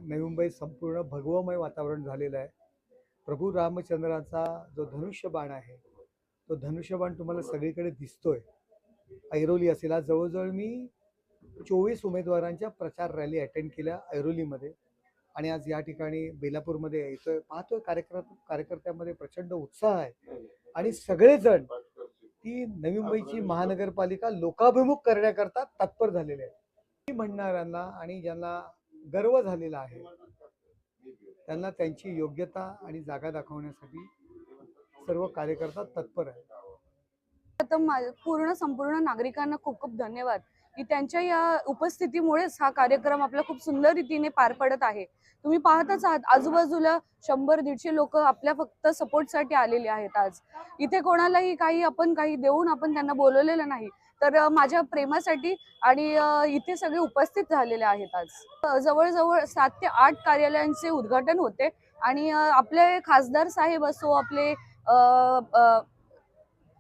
नवी मुंबईत संपूर्ण भगवमय वातावरण झालेलं आहे. प्रभू रामचंद्राचा जो धनुष्यबाण आहे, तो धनुष्यबाण तुम्हाला सगळीकडे दिसतोय. ऐरोली असेल, आज जवळजवळ मी 24 उमेदवारांच्या प्रचार रॅली अटेंड केल्या ऐरोलीमध्ये आणि आज या ठिकाणी बेलापूरमध्ये येतोय. पाहतोय कार्यकर्त्यामध्ये प्रचंड उत्साह आहे आणि सगळेजण ती नवी मुंबईची महानगरपालिका लोकाभिमुख करण्याकरता तत्पर झालेले आहेत. मी म्हणणाऱ्यांना आणि ज्यांना गर्व झालेला आहे त्यांना त्यांची योग्यता आणि जागा दाखवण्यासाठी सर्व कार्यकर्ता तत्पर आहेत. पूर्ण संपूर्ण नागरिकांना खूप खूप धन्यवाद की त्यांच्या या उपस्थितीमुळेच हा कार्यक्रम आपला खूप सुंदर रीतीने पार पडत आहे. तुम्ही पाहतच आहात आजूबाजूला 100-150 लोक आपल्या फक्त सपोर्टसाठी आलेले आहेत. आज इथे कोणालाही काही देऊन आपण त्यांना बोलवलेलं नाही, तर माझ्या प्रेमासाठी आणि इथे सगळे उपस्थित झालेले आहेत. आज जवळजवळ 7 ते 8 कार्यालयांचे उद्घाटन होते आणि आपले खासदार साहेब असो, आपले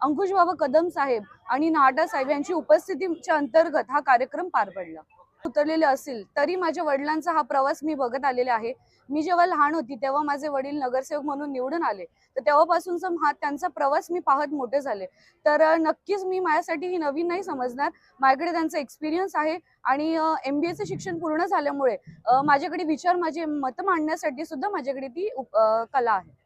अंकुश बाबा कदम साहेब आणि नाडा साहेब यांची उपस्थितीच्या अंतर्गत हा कार्यक्रम पार पडला. उतरलेले असेल तरी माझ्या वडिलांचा हा प्रवास मी बघत आलेला आहे. मी जेव्हा लहान होती तेव्हा माझे वडील नगरसेवक म्हणून निवडून आले, तर तेव्हापासूनचा हा त्यांचा प्रवास मी पाहत मोठे झाले. तर नक्कीच मी माझ्यासाठी ही नवीन नाही समजणार. माझ्याकडे त्यांचा एक्सपिरियन्स आहे आणि MBA चे शिक्षण पूर्ण झाल्यामुळे माझ्याकडे माझे मत मांडण्यासाठी सुद्धा माझ्याकडे ती कला आहे.